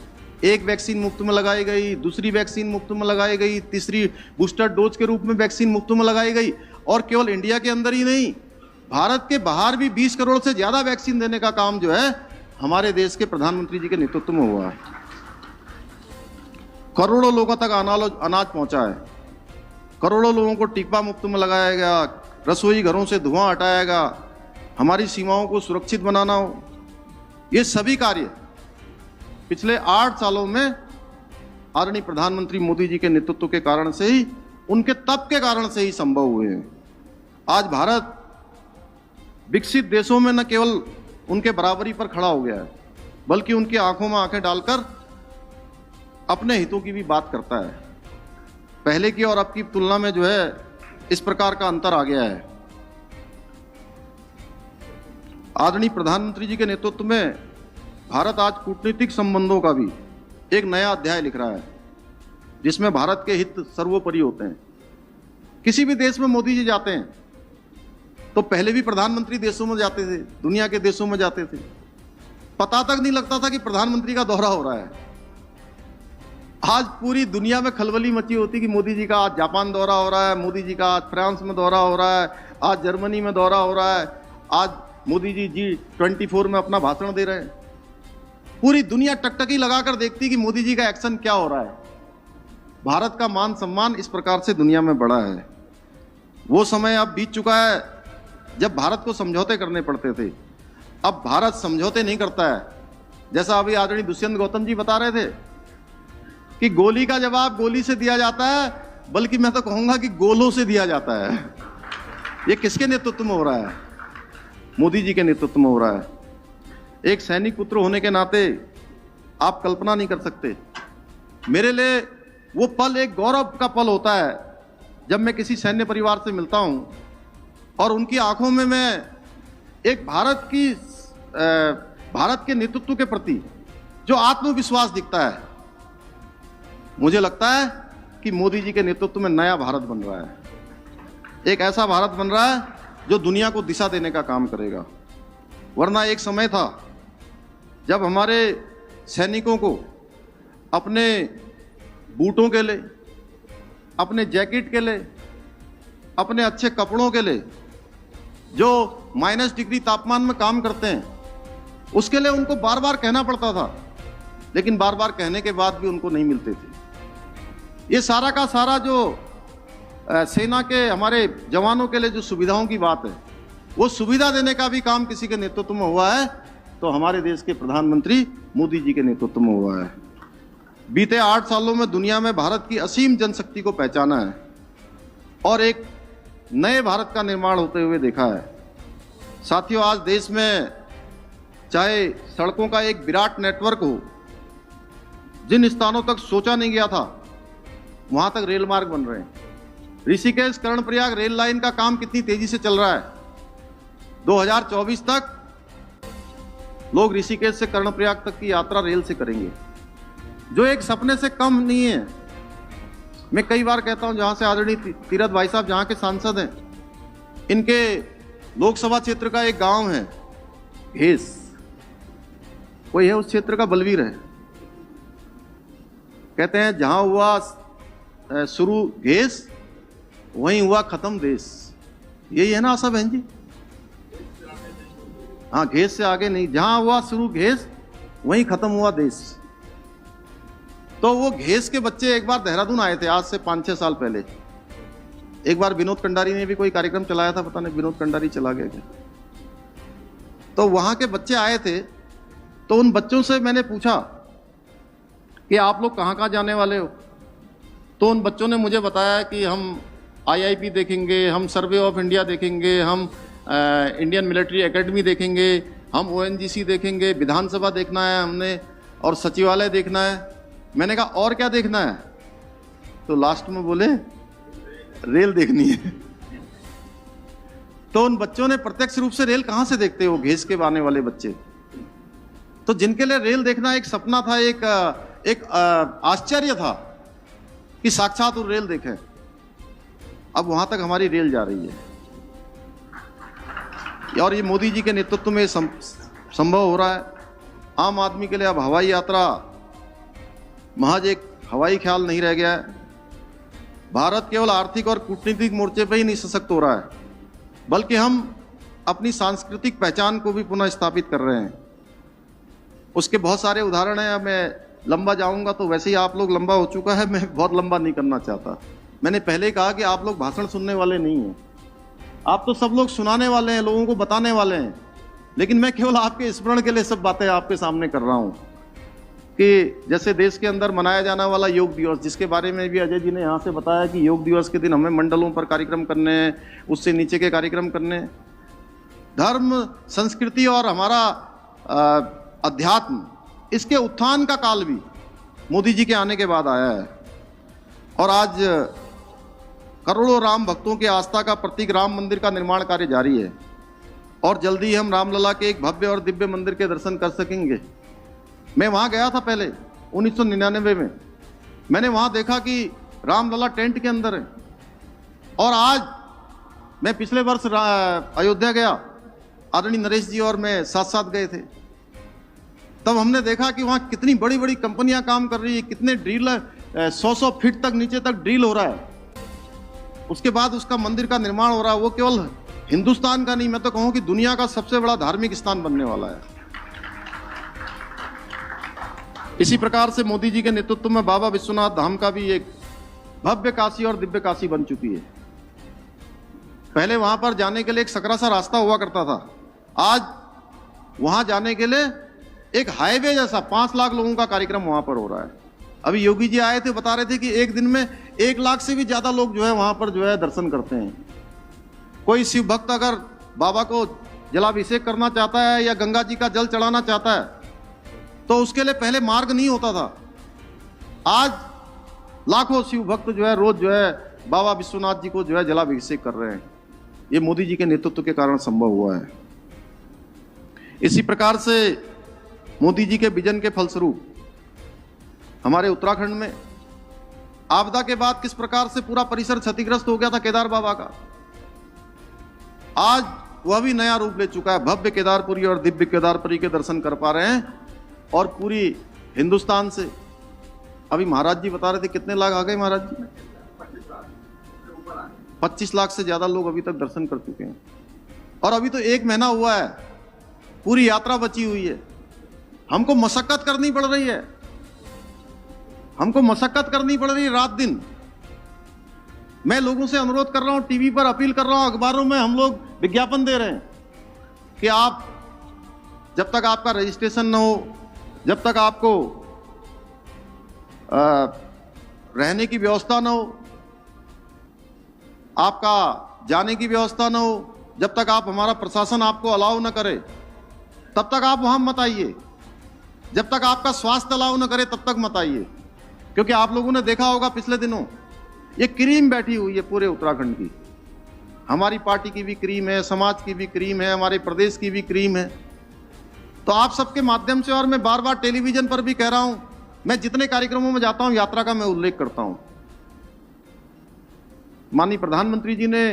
एक वैक्सीन मुफ्त में लगाई गई, दूसरी वैक्सीन मुफ्त में लगाई गई, तीसरी बूस्टर डोज के रूप में वैक्सीन मुफ्त में लगाई गई। और केवल इंडिया के अंदर ही नहीं, भारत के बाहर भी 20 करोड़ से ज्यादा वैक्सीन देने का काम जो है हमारे देश के प्रधानमंत्री जी के नेतृत्व में हुआ है। करोड़ों लोगों तक अनाज पहुंचा है, करोड़ों लोगों को टीका मुफ्त में लगाया गया, रसोई घरों से धुआं हटाया गया, हमारी सीमाओं को सुरक्षित बनाना हो, ये सभी कार्य पिछले 8 सालों में आदरणीय प्रधानमंत्री मोदी जी के नेतृत्व के कारण से ही, उनके तप के कारण से ही संभव हुए हैं। आज भारत विकसित देशों में न केवल उनके बराबरी पर खड़ा हो गया है, बल्कि उनकी आंखों में आंखें डालकर अपने हितों की भी बात करता है। पहले की और अब की तुलना में जो है इस प्रकार का अंतर आ गया है। आदरणीय प्रधानमंत्री जी के नेतृत्व में भारत आज कूटनीतिक संबंधों का भी एक नया अध्याय लिख रहा है, जिसमें भारत के हित सर्वोपरि होते हैं। किसी भी देश में मोदी जी जाते हैं तो पहले भी प्रधानमंत्री देशों में जाते थे, दुनिया के देशों में जाते थे, पता तक नहीं लगता था कि प्रधानमंत्री का दौरा हो रहा है। आज पूरी दुनिया में खलबली मची होती कि मोदी जी का आज जापान दौरा हो रहा है, मोदी जी का आज फ्रांस में दौरा हो रहा है, आज जर्मनी में दौरा हो रहा है, आज मोदी जी G24 में अपना भाषण दे रहे हैं। पूरी दुनिया टकटकी लगाकर देखती कि मोदी जी का एक्शन क्या हो रहा है। भारत का मान सम्मान इस प्रकार से दुनिया में बढ़ा है। वो समय अब बीत चुका है जब भारत को समझौते करने पड़ते थे। अब भारत समझौते नहीं करता है। जैसा अभी आदरणीय दुष्यंत गौतम जी बता रहे थे कि गोली का जवाब गोली से दिया जाता है, बल्कि मैं तो कहूंगा कि गोलों से दिया जाता है। ये किसके नेतृत्व में हो रहा है? मोदी जी के नेतृत्व में हो रहा है। एक सैनिक पुत्र होने के नाते आप कल्पना नहीं कर सकते, मेरे लिए वो पल एक गौरव का पल होता है जब मैं किसी सैन्य परिवार से मिलता हूं और उनकी आंखों में मैं एक भारत के नेतृत्व के प्रति जो आत्मविश्वास दिखता है। मुझे लगता है कि मोदी जी के नेतृत्व में नया भारत बन रहा है, एक ऐसा भारत बन रहा है जो दुनिया को दिशा देने का काम करेगा। वरना एक समय था जब हमारे सैनिकों को अपने बूटों के लिए, अपने जैकेट के लिए, अपने अच्छे कपड़ों के लिए, जो -डिग्री तापमान में काम करते हैं, उसके लिए उनको बार बार कहना पड़ता था, लेकिन बार बार कहने के बाद भी उनको नहीं मिलते थे। ये सारा का सारा जो सेना के हमारे जवानों के लिए जो सुविधाओं की बात है, वो सुविधा देने का भी काम किसी के नेतृत्व में हुआ है तो हमारे देश के प्रधानमंत्री मोदी जी के नेतृत्व में हुआ है। बीते 8 सालों में दुनिया में भारत की असीम जनशक्ति को पहचाना है और एक नए भारत का निर्माण होते हुए देखा है। साथियों, आज देश में चाहे सड़कों का एक विराट नेटवर्क हो, जिन स्थानों तक सोचा नहीं गया था वहां तक रेल मार्ग बन रहे हैं। ऋषिकेश कर्णप्रयाग रेल लाइन का काम कितनी तेजी से चल रहा है। 2024 तक लोग ऋषिकेश से कर्णप्रयाग तक की यात्रा रेल से करेंगे, जो एक सपने से कम नहीं है। मैं कई बार कहता हूं, जहां से आदरणीय तीरथ भाई साहब जहां के सांसद हैं, इनके लोकसभा क्षेत्र का एक गांव है घेस, कोई है उस क्षेत्र का बलवीर है। कहते हैं जहां हुआ शुरू घेस वहीं हुआ खत्म देश। यही है ना आशा बहन जी? हाँ, घेस से आगे नहीं, जहां हुआ शुरू घेस वहीं खत्म हुआ देश। तो वो घेस के बच्चे एक बार देहरादून आए थे, आज से 5-6 साल पहले। एक बार विनोद कंडारी ने भी कोई कार्यक्रम चलाया था, पता नहीं विनोद कंडारी चला गया क्या। तो वहां के बच्चे आए थे, तो उन बच्चों से मैंने पूछा कि आप लोग कहाँ कहाँ जाने वाले हो। तो उन बच्चों ने मुझे बताया कि हम IIP देखेंगे, हम सर्वे ऑफ इंडिया देखेंगे, हम इंडियन मिलिट्री एकेडमी देखेंगे, हम ONGC देखेंगे, विधानसभा देखना है हमने और सचिवालय देखना है। मैंने कहा और क्या देखना है? तो लास्ट में बोले रेल देखनी है। तो उन बच्चों ने प्रत्यक्ष रूप से रेल कहां से देखते हो, घेस के आने वाले बच्चे। तो जिनके लिए रेल देखना एक सपना था, एक आश्चर्य था कि साक्षात वो रेल देखें। अब वहां तक हमारी रेल जा रही है और ये मोदी जी के नेतृत्व में संभव हो रहा है। आम आदमी के लिए अब हवाई यात्रा महज एक हवाई ख्याल नहीं रह गया है। भारत केवल आर्थिक और कूटनीतिक मोर्चे पर ही नहीं सशक्त हो रहा है, बल्कि हम अपनी सांस्कृतिक पहचान को भी पुनः स्थापित कर रहे हैं। उसके बहुत सारे उदाहरण हैं। अब मैं लंबा जाऊंगा तो वैसे ही आप लोग लंबा हो चुका है, मैं बहुत लंबा नहीं करना चाहता। मैंने पहले ही कहा कि आप लोग भाषण सुनने वाले नहीं हैं, आप तो सब लोग सुनाने वाले हैं, लोगों को बताने वाले हैं। लेकिन मैं केवल आपके स्मरण के लिए सब बातें आपके सामने कर रहा हूं कि जैसे देश के अंदर मनाया जाने वाला योग दिवस, जिसके बारे में भी अजय जी ने यहाँ से बताया कि योग दिवस के दिन हमें मंडलों पर कार्यक्रम करने हैं, उससे नीचे के कार्यक्रम करने हैं। धर्म, संस्कृति और हमारा अध्यात्म, इसके उत्थान का काल भी मोदी जी के आने के बाद आया है। और आज करोड़ों राम भक्तों की आस्था का प्रतीक राम मंदिर का निर्माण कार्य जारी है और जल्दी हम रामलला के एक भव्य और दिव्य मंदिर के दर्शन कर सकेंगे। मैं वहां गया था पहले 1999 में। मैंने वहां देखा कि रामलला टेंट के अंदर है। और आज मैं पिछले वर्ष अयोध्या गया, आदरणीय नरेश जी और मैं साथ साथ गए थे। तब हमने देखा कि वहां कितनी बड़ी बड़ी कंपनियां काम कर रही है, कितने ड्रिल 100 फीट तक नीचे तक ड्रिल हो रहा है। उसके बाद उसका मंदिर का निर्माण हो रहा है। वो केवल हिंदुस्तान का नहीं, मैं तो कहूं कि दुनिया का सबसे बड़ा धार्मिक स्थान बनने वाला है। इसी प्रकार से मोदी जी के नेतृत्व में बाबा विश्वनाथ धाम का भी एक भव्य काशी और दिव्य काशी बन चुकी है। पहले वहां पर जाने के लिए एक सकरा सा रास्ता हुआ करता था, आज वहां जाने के लिए एक हाईवे जैसा 5 लाख लोगों का कार्यक्रम वहां पर हो रहा है। अभी योगी जी आए थे, बता रहे थे कि एक दिन में 1 लाख से भी ज्यादा लोग जो है वहां पर जो है दर्शन करते हैं। कोई शिव भक्त अगर बाबा को जलाभिषेक करना चाहता है या गंगा जी का जल चढ़ाना चाहता है तो उसके लिए पहले मार्ग नहीं होता था। आज लाखों शिव भक्त जो है रोज जो है बाबा विश्वनाथ जी को जो है जलाभिषेक कर रहे हैं। ये मोदी जी के नेतृत्व के कारण संभव हुआ है। इसी प्रकार से मोदी जी के विजन के फलस्वरूप हमारे उत्तराखंड में आपदा के बाद किस प्रकार से पूरा परिसर क्षतिग्रस्त हो गया था केदार बाबा का, आज वह भी नया रूप ले चुका है। भव्य केदारपुरी और दिव्य केदारपुरी के दर्शन कर पा रहे हैं और पूरी हिंदुस्तान से। अभी महाराज जी बता रहे थे कितने लाख आ गए महाराज जी? 25 लाख से ज्यादा लोग अभी तक दर्शन कर चुके हैं। और अभी तो 1 महीना हुआ है, पूरी यात्रा बची हुई है। हमको मशक्कत करनी पड़ रही है, हमको मशक्कत करनी पड़ रही है रात दिन। मैं लोगों से अनुरोध कर रहा हूं, टीवी पर अपील कर रहा हूं, अखबारों में हम लोग विज्ञापन दे रहे हैं कि आप जब तक आपका रजिस्ट्रेशन न हो, जब तक आपको रहने की व्यवस्था न हो, आपका जाने की व्यवस्था न हो, जब तक आप हमारा प्रशासन आपको अलाउ न करे तब तक आप वहां मत आइए। जब तक आपका स्वास्थ्य अलाउ न करे तब तक मत आइए। क्योंकि आप लोगों ने देखा होगा पिछले दिनों ये क्रीम बैठी हुई है पूरे उत्तराखंड की। हमारी पार्टी की भी क्रीम है, समाज की भी क्रीम है, हमारे प्रदेश की भी क्रीम है। तो आप सबके माध्यम से, और मैं बार बार टेलीविजन पर भी कह रहा हूं, मैं जितने कार्यक्रमों में जाता हूं यात्रा का मैं उल्लेख करता हूं। माननीय प्रधानमंत्री जी ने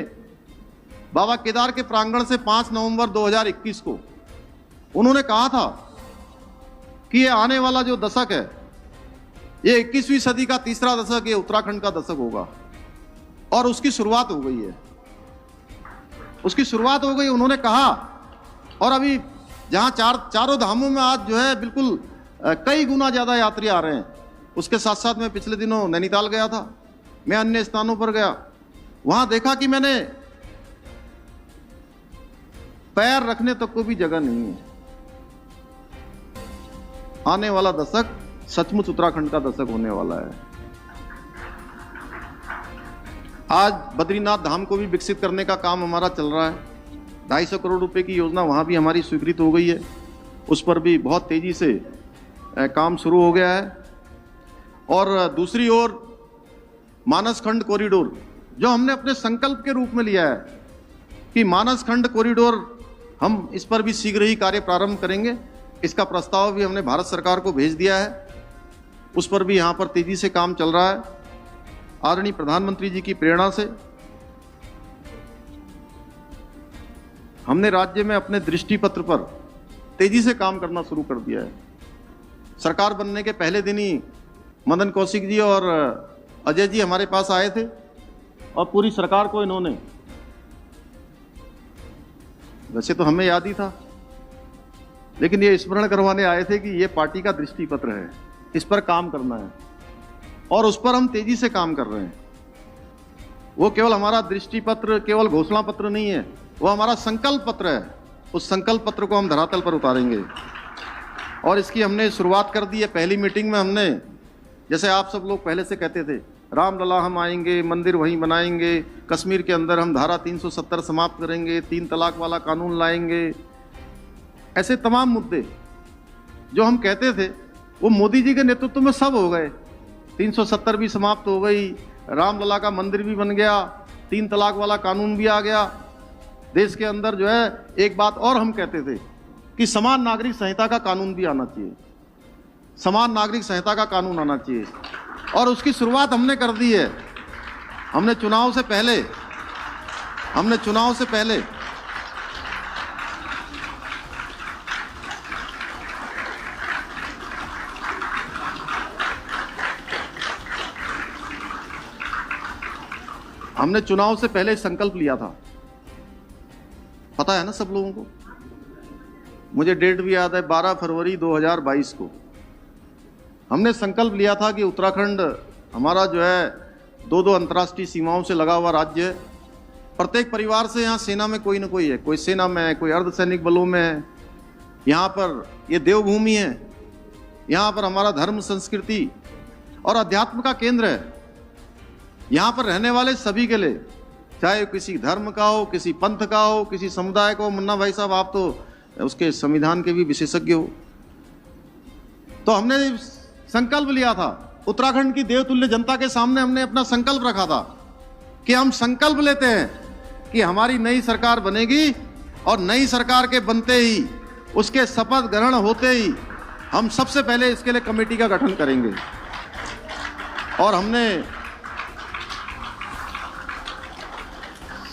बाबा केदार के प्रांगण से 5 नवंबर 2021 को उन्होंने कहा था कि ये आने वाला जो दशक है, ये 21वीं सदी का तीसरा दशक, ये उत्तराखंड का दशक होगा। और उसकी शुरुआत हो गई है, उसकी शुरुआत हो गई उन्होंने कहा। और अभी जहां चारों धामों में आज जो है बिल्कुल कई गुना ज्यादा यात्री आ रहे हैं। उसके साथ साथ मैं पिछले दिनों नैनीताल गया था, मैं अन्य स्थानों पर गया, वहां देखा कि मैंने पैर रखने तक को भी जगह नहीं है। आने वाला दशक सचमुच उत्तराखंड का दशक होने वाला है। आज बद्रीनाथ धाम को भी विकसित करने का काम हमारा चल रहा है। 250 करोड़ रुपए की योजना वहां भी हमारी स्वीकृत हो गई है, उस पर भी बहुत तेजी से काम शुरू हो गया है। और दूसरी ओर मानस खंड कॉरिडोर, जो हमने अपने संकल्प के रूप में लिया है कि मानस खंड कॉरिडोर, हम इस पर भी शीघ्र ही कार्य प्रारंभ करेंगे। इसका प्रस्ताव भी हमने भारत सरकार को भेज दिया है, उस पर भी यहां पर तेजी से काम चल रहा है। आदरणीय प्रधानमंत्री जी की प्रेरणा से हमने राज्य में अपने दृष्टि पत्र पर तेजी से काम करना शुरू कर दिया है। सरकार बनने के पहले दिन ही मदन कौशिक जी और अजय जी हमारे पास आए थे और पूरी सरकार को इन्होंने वैसे तो हमें याद ही था, लेकिन ये स्मरण करवाने आए थे कि ये पार्टी का दृष्टि पत्र है, इस पर काम करना है और उस पर हम तेजी से काम कर रहे हैं। वो केवल हमारा दृष्टि पत्र, केवल घोषणा पत्र नहीं है, वो हमारा संकल्प पत्र है। उस संकल्प पत्र को हम धरातल पर उतारेंगे और इसकी हमने शुरुआत कर दी है। पहली मीटिंग में हमने, जैसे आप सब लोग पहले से कहते थे, रामलला हम आएंगे, मंदिर वहीं बनाएंगे, कश्मीर के अंदर हम धारा 370 समाप्त करेंगे, 3 तलाक वाला कानून लाएंगे, ऐसे तमाम मुद्दे जो हम कहते थे वो मोदी जी के नेतृत्व में सब हो गए। 370 भी समाप्त हो गई, रामलला का मंदिर भी बन गया, 3 तलाक वाला कानून भी आ गया। देश के अंदर जो है, एक बात और हम कहते थे कि समान नागरिक संहिता का कानून भी आना चाहिए, समान नागरिक संहिता का कानून आना चाहिए और उसकी शुरुआत हमने कर दी है। हमने चुनाव से पहले संकल्प लिया था, पता है ना सब लोगों को। मुझे डेट भी याद है, 12 फरवरी 2022 को हमने संकल्प लिया था कि उत्तराखंड हमारा जो है 2 अंतर्राष्ट्रीय सीमाओं से लगा हुआ राज्य है। प्रत्येक परिवार से यहाँ सेना में कोई ना कोई है, कोई सेना में है, कोई अर्धसैनिक बलों में है। यहाँ पर ये देवभूमि है, यहाँ पर हमारा धर्म, संस्कृति और अध्यात्म का केंद्र है। यहाँ पर रहने वाले सभी के लिए, चाहे किसी धर्म का हो, किसी पंथ का हो, किसी समुदाय का हो। मुन्ना भाई साहब, आप तो उसके संविधान के भी विशेषज्ञ हो। तो हमने संकल्प लिया था, उत्तराखंड की देवतुल्य जनता के सामने हमने अपना संकल्प रखा था कि हम संकल्प लेते हैं कि हमारी नई सरकार बनेगी और नई सरकार के बनते ही, उसके शपथ ग्रहण होते ही हम सबसे पहले इसके लिए कमेटी का गठन करेंगे। और हमने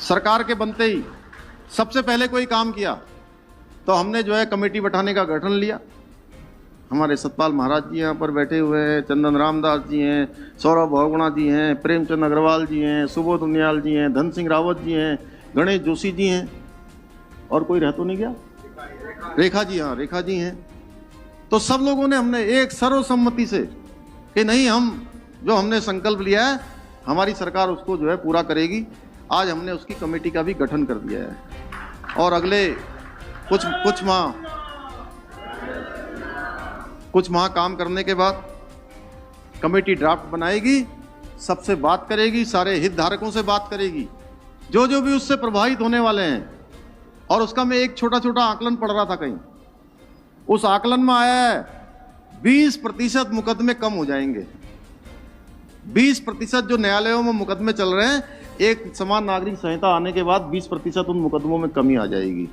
सरकार के बनते ही सबसे पहले कोई काम किया तो हमने जो है कमेटी बैठाने का गठन लिया। हमारे सतपाल महाराज जी यहाँ पर बैठे हुए हैं, चंदन रामदास जी हैं, सौरभ बहुगुणा जी हैं, प्रेमचंद अग्रवाल जी हैं, सुबोध उनियाल जी हैं, धन सिंह रावत जी हैं, गणेश जोशी जी हैं, और कोई रह तो नहीं गया, रेखा जी, हाँ रेखा जी हैं। तो सब लोगों ने, हमने एक सर्वसम्मति से कि नहीं, हम जो हमने संकल्प लिया है हमारी सरकार उसको जो है पूरा करेगी। आज हमने उसकी कमेटी का भी गठन कर दिया है और अगले कुछ माह काम करने के बाद कमेटी ड्राफ्ट बनाएगी, सबसे बात करेगी, सारे हितधारकों से बात करेगी, जो भी उससे प्रभावित होने वाले हैं। और उसका मैं एक छोटा आकलन पढ़ रहा था कहीं, उस आकलन में आया है 20% मुकदमे कम हो जाएंगे। 20% जो न्यायालयों में मुकदमे चल रहे हैं, एक समान नागरिक संहिता आने के बाद 20% उन मुकदमों में कमी आ जाएगी।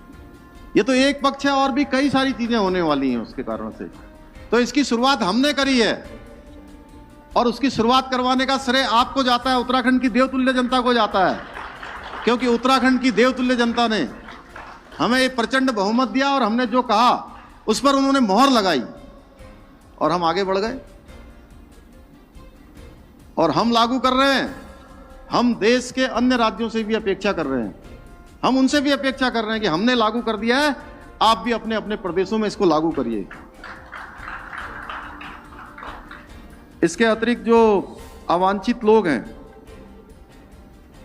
ये तो एक पक्ष है, और भी कई सारी चीजें होने वाली हैं उसके कारण से। तो इसकी शुरुआत हमने करी है और उसकी शुरुआत करवाने का श्रेय आपको जाता है, उत्तराखंड की देवतुल्य जनता को जाता है, क्योंकि उत्तराखंड की देवतुल्य जनता ने हमें एक प्रचंड बहुमत दिया और हमने जो कहा उस पर उन्होंने मोहर लगाई और हम आगे बढ़ गए और हम लागू कर रहे हैं। हम देश के अन्य राज्यों से भी अपेक्षा कर रहे हैं, हम उनसे भी अपेक्षा कर रहे हैं कि हमने लागू कर दिया है, आप भी अपने अपने प्रदेशों में इसको लागू करिए। इसके अतिरिक्त जो अवांछित लोग हैं,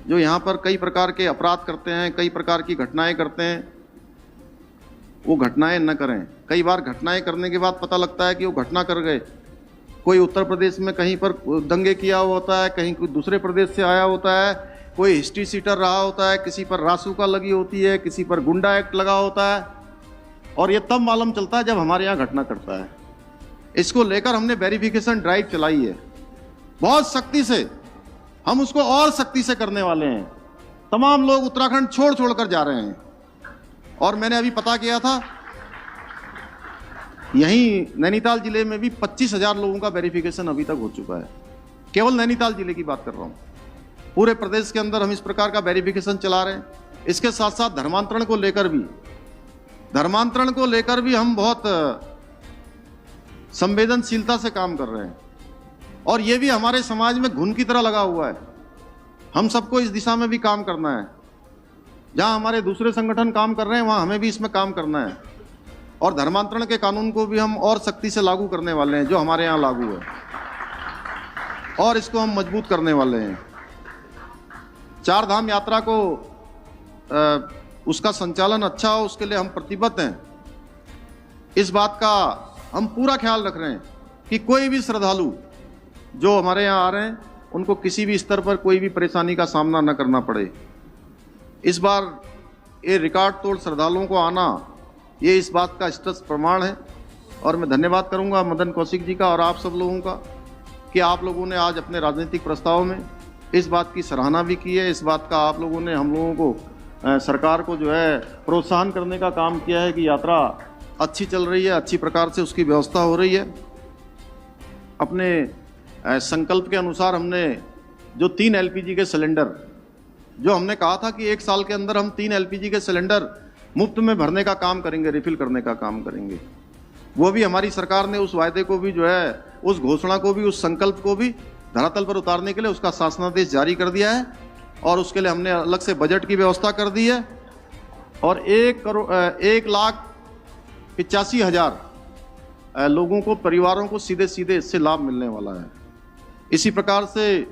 जो यहाँ पर कई प्रकार के अपराध करते हैं, कई प्रकार की घटनाएं करते हैं, वो घटनाएं न करें। कई बार घटनाएं करने के बाद पता लगता है कि वो घटना कर गए। कोई उत्तर प्रदेश में कहीं पर दंगे किया हुआ होता है, कहीं कोई दूसरे प्रदेश से आया होता है, कोई हिस्ट्री सीटर रहा होता है, किसी पर रासुका लगी होती है, किसी पर गुंडा एक्ट लगा होता है, और ये तब मालूम चलता है जब हमारे यहाँ घटना करता है। इसको लेकर हमने वेरिफिकेशन ड्राइव चलाई है बहुत सख्ती से, हम उसको और सख्ती से करने वाले हैं। तमाम लोग उत्तराखंड छोड़ कर जा रहे हैं और मैंने अभी पता किया था, यहीं नैनीताल जिले में भी 25,000 लोगों का वेरिफिकेशन अभी तक हो चुका है। केवल नैनीताल जिले की बात कर रहा हूं, पूरे प्रदेश के अंदर हम इस प्रकार का वेरिफिकेशन चला रहे हैं। इसके साथ साथ धर्मांतरण को लेकर भी हम बहुत संवेदनशीलता से काम कर रहे हैं और ये भी हमारे समाज में घुन की तरह लगा हुआ है। हम सबको इस दिशा में भी काम करना है। जहां हमारे दूसरे संगठन काम कर रहे हैं वहां हमें भी इसमें काम करना है। और धर्मांतरण के कानून को भी हम और सख्ती से लागू करने वाले हैं, जो हमारे यहाँ लागू है, और इसको हम मजबूत करने वाले हैं। चार धाम यात्रा को उसका संचालन अच्छा हो, उसके लिए हम प्रतिबद्ध हैं। इस बात का हम पूरा ख्याल रख रहे हैं कि कोई भी श्रद्धालु जो हमारे यहाँ आ रहे हैं उनको किसी भी स्तर पर कोई भी परेशानी का सामना न करना पड़े। इस बार ये रिकॉर्ड तोड़ श्रद्धालुओं को आना, ये इस बात का स्पष्ट प्रमाण है। और मैं धन्यवाद करूंगा मदन कौशिक जी का और आप सब लोगों का कि आप लोगों ने आज अपने राजनीतिक प्रस्ताव में इस बात की सराहना भी की है। इस बात का आप लोगों ने हम लोगों को सरकार को जो है प्रोत्साहन करने का काम किया है कि यात्रा अच्छी चल रही है, अच्छी प्रकार से उसकी व्यवस्था हो रही है। अपने संकल्प के अनुसार हमने जो 3 LPG के सिलेंडर, जो हमने कहा था कि 1 साल के अंदर हम 3 LPG के सिलेंडर मुफ्त में भरने का काम करेंगे, रिफिल करने का काम करेंगे, वो भी हमारी सरकार ने उस वायदे को भी जो है, उस घोषणा को भी, उस संकल्प को भी धरातल पर उतारने के लिए उसका शासनादेश जारी कर दिया है। और उसके लिए हमने अलग से बजट की व्यवस्था कर दी है और 1,85,000 लोगों को, परिवारों को सीधे सीधे इससे लाभ मिलने वाला है। इसी प्रकार से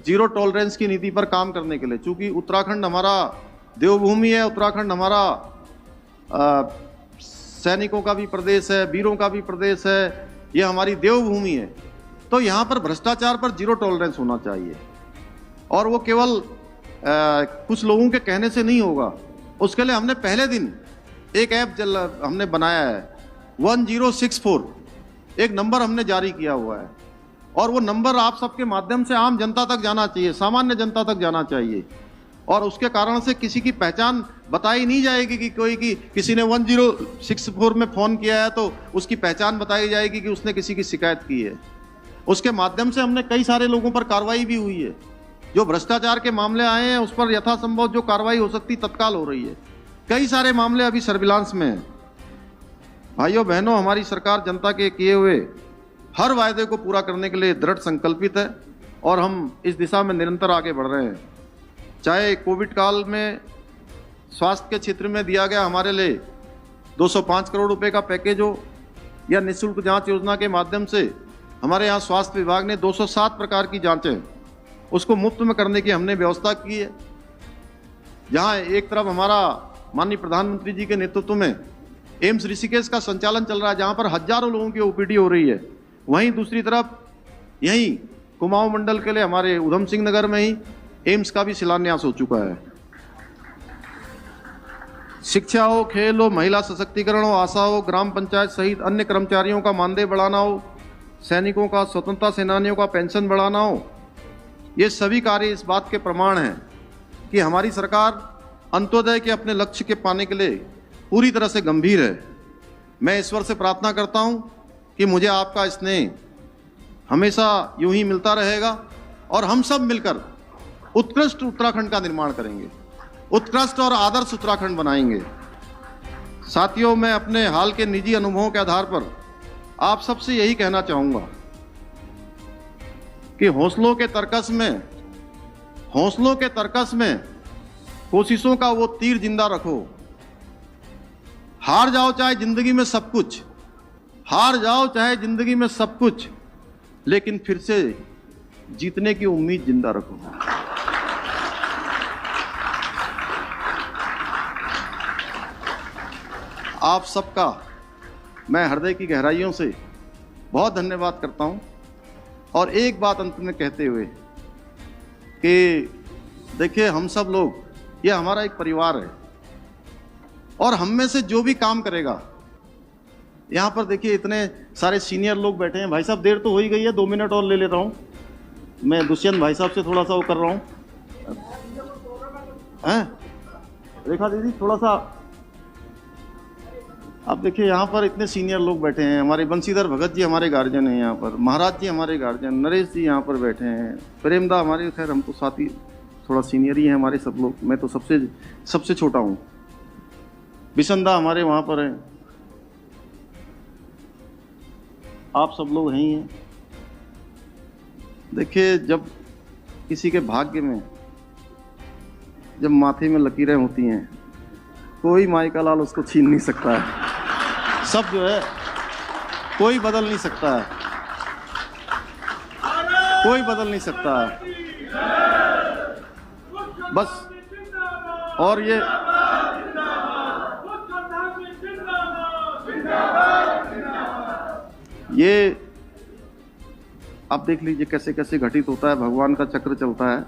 जीरो टॉलरेंस की नीति पर काम करने के लिए, चूंकि उत्तराखंड हमारा देवभूमि है, उत्तराखंड हमारा सैनिकों का भी प्रदेश है, वीरों का भी प्रदेश है, ये हमारी देवभूमि है, तो यहाँ पर भ्रष्टाचार पर जीरो टॉलरेंस होना चाहिए। और वो केवल कुछ लोगों के कहने से नहीं होगा। उसके लिए हमने पहले दिन एक ऐप हमने बनाया है 1064, एक नंबर हमने जारी किया हुआ है और वो नंबर आप सबके माध्यम से आम जनता तक जाना चाहिए, सामान्य जनता तक जाना चाहिए। और उसके कारण से किसी की पहचान बताई नहीं जाएगी कि किसी ने 1064 में फ़ोन किया है तो उसकी पहचान बताई जाएगी कि उसने किसी की शिकायत की है। उसके माध्यम से हमने कई सारे लोगों पर कार्रवाई भी हुई है। जो भ्रष्टाचार के मामले आए हैं उस पर यथासंभव जो कार्रवाई हो सकती तत्काल हो रही है। कई सारे मामले अभी सर्विलांस में हैं। भाइयों बहनों, हमारी सरकार जनता के किए हुए हर वायदे को पूरा करने के लिए दृढ़ संकल्पित है और हम इस दिशा में निरंतर आगे बढ़ रहे हैं। चाहे कोविड काल में स्वास्थ्य के क्षेत्र में दिया गया हमारे लिए 205 करोड़ रुपए का पैकेज हो, या निःशुल्क जांच योजना के माध्यम से हमारे यहाँ स्वास्थ्य विभाग ने 207 प्रकार की जांचें उसको मुफ्त में करने की हमने व्यवस्था की है। जहाँ एक तरफ हमारा माननीय प्रधानमंत्री जी के नेतृत्व में एम्स ऋषिकेश का संचालन चल रहा है, जहाँ पर हजारों लोगों की OPD हो रही है, वहीं दूसरी तरफ यहीं कुमाऊं मंडल के लिए हमारे उधम सिंह नगर में ही एम्स का भी शिलान्यास हो चुका है। शिक्षा हो, खेल हो, महिला सशक्तिकरण हो, आशा हो, ग्राम पंचायत सहित अन्य कर्मचारियों का मानदेय बढ़ाना हो, सैनिकों का, स्वतंत्रता सेनानियों का पेंशन बढ़ाना हो, ये सभी कार्य इस बात के प्रमाण हैं कि हमारी सरकार अंत्योदय के अपने लक्ष्य के पाने के लिए पूरी तरह से गंभीर है। मैं ईश्वर से प्रार्थना करता हूं कि मुझे आपका स्नेह हमेशा यूं ही मिलता रहेगा और हम सब मिलकर उत्कृष्ट उत्तराखंड का निर्माण करेंगे, उत्कृष्ट और आदर्श उत्तराखंड बनाएंगे। साथियों, मैं अपने हाल के निजी अनुभवों के आधार पर आप सबसे यही कहना चाहूंगा कि हौसलों के तर्कस में कोशिशों का वो तीर जिंदा रखो। हार जाओ चाहे जिंदगी में सब कुछ, लेकिन फिर से जीतने की उम्मीद जिंदा रखो। आप सबका मैं हृदय की गहराइयों से बहुत धन्यवाद करता हूं। और एक बात अंत में कहते हुए कि देखिए, हम सब लोग, ये हमारा एक परिवार है और हम में से जो भी काम करेगा, यहाँ पर देखिए इतने सारे सीनियर लोग बैठे हैं। भाई साहब, देर तो हो ही गई है, 2 मिनट और ले लेता हूँ। मैं दुष्यंत भाई साहब से थोड़ा सा वो कर रहा हूँ, रेखा दीदी थोड़ा सा। अब देखिए यहाँ पर इतने सीनियर लोग बैठे हैं। हमारे बंशीधर भगत जी हमारे गार्जियन हैं यहाँ पर, महाराज जी हमारे गार्जियन, नरेश जी यहाँ पर बैठे हैं, प्रेमदा हमारे, खैर हम तो साथी थोड़ा सीनियर ही हैं हमारे सब लोग, मैं तो सबसे छोटा हूँ। बिशनदा हमारे वहाँ पर हैं, आप सब लोग हैं ही हैं। देखिए, जब किसी के भाग्य में जब माथे में लकीरें होती हैं, कोई माई का लाल उसको छीन नहीं सकता है। सब जो है कोई बदल नहीं सकता है, कोई बदल नहीं सकता है। बस और ये आप देख लीजिए कैसे कैसे घटित होता है, भगवान का चक्र चलता है।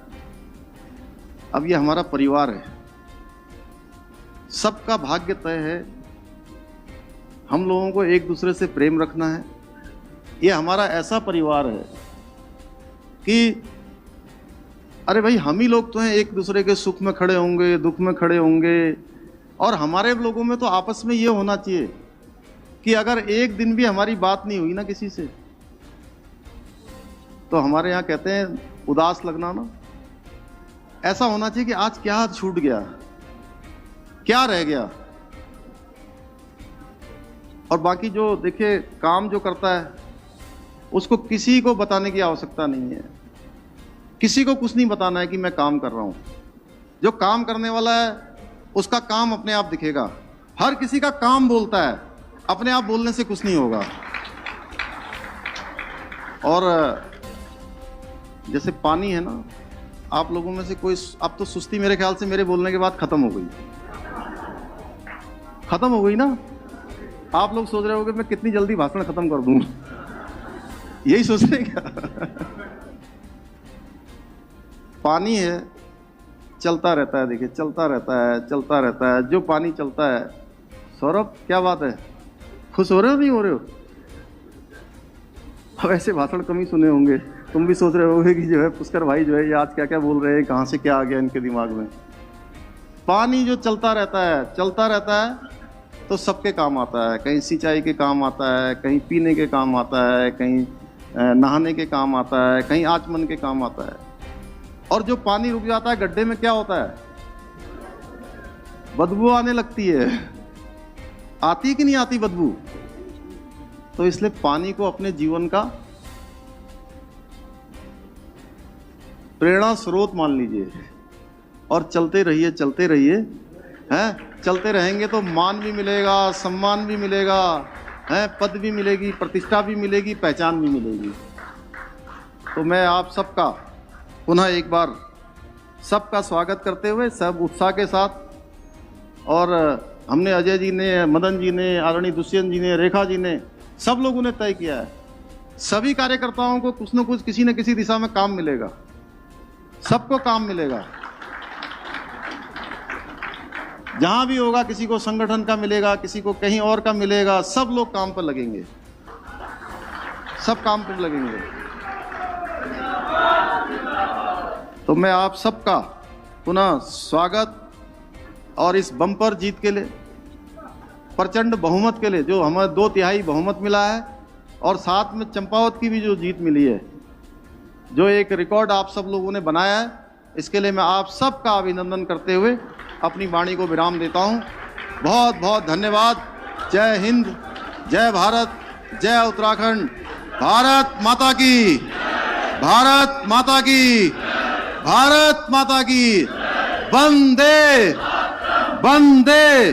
अब ये हमारा परिवार है, सबका भाग्य तय है। हम लोगों को एक दूसरे से प्रेम रखना है। ये हमारा ऐसा परिवार है कि अरे भाई हम ही लोग तो हैं, एक दूसरे के सुख में खड़े होंगे, दुख में खड़े होंगे। और हमारे लोगों में तो आपस में ये होना चाहिए कि अगर एक दिन भी हमारी बात नहीं हुई ना किसी से, तो हमारे यहाँ कहते हैं उदास लगना ना, ऐसा होना चाहिए कि आज क्या छूट गया, क्या रह गया। और बाकी जो देखिए काम जो करता है उसको किसी को बताने की आवश्यकता नहीं है, किसी को कुछ नहीं बताना है कि मैं काम कर रहा हूं। जो काम करने वाला है उसका काम अपने आप दिखेगा। हर किसी का काम बोलता है, अपने आप बोलने से कुछ नहीं होगा। और जैसे पानी है ना, आप लोगों में से कोई, अब तो सुस्ती मेरे ख्याल से मेरे बोलने के बाद खत्म हो गई, खत्म हो गई ना। आप लोग सोच रहे होंगे मैं कितनी जल्दी भाषण खत्म कर दूं, यही सोच रहे हैं क्या? पानी है, चलता रहता है। देखिए चलता रहता है, चलता रहता है। जो पानी चलता है, सौरभ क्या बात है, खुश हो रहे हो नहीं हो रहे हो? अब ऐसे भाषण कम ही सुने होंगे, तुम भी सोच रहे होगे कि जो है पुष्कर भाई जो है ये आज क्या क्या बोल रहे हैं, कहाँ से क्या आ गया इनके दिमाग में। पानी जो चलता रहता है, चलता रहता है तो सबके काम आता है। कहीं सिंचाई के काम आता है, कहीं पीने के काम आता है, कहीं नहाने के काम आता है, कहीं आचमन के काम आता है। और जो पानी रुक जाता है गड्ढे में, क्या होता है? बदबू आने लगती है। आती कि नहीं आती बदबू? तो इसलिए पानी को अपने जीवन का प्रेरणा स्रोत मान लीजिए और चलते रहिए, चलते रहिए। हैं, चलते रहेंगे तो मान भी मिलेगा, सम्मान भी मिलेगा, हैं, पद भी मिलेगी, प्रतिष्ठा भी मिलेगी, पहचान भी मिलेगी। तो मैं आप सबका पुनः एक बार सबका स्वागत करते हुए सब उत्साह के साथ, और हमने अजय जी ने, मदन जी ने, आदरणीय दुष्यंत जी ने, रेखा जी ने, सब लोगों ने तय किया है, सभी कार्यकर्ताओं को कुछ न कुछ किसी न किसी दिशा में काम मिलेगा, सबको काम मिलेगा। जहां भी होगा, किसी को संगठन का मिलेगा, किसी को कहीं और का मिलेगा, सब लोग काम पर लगेंगे, सब काम पर लगेंगे। तो मैं आप सबका पुनः स्वागत, और इस बम्पर जीत के लिए, प्रचंड बहुमत के लिए, जो हमें 2/3 बहुमत मिला है, और साथ में चंपावत की भी जो जीत मिली है, जो एक रिकॉर्ड आप सब लोगों ने बनाया है, इसके लिए मैं आप सबका अभिनंदन करते हुए अपनी वाणी को विराम देता हूं। बहुत बहुत धन्यवाद। जय हिंद, जय भारत, जय उत्तराखंड। भारत माता की, भारत माता की, भारत माता की। वंदे वंदे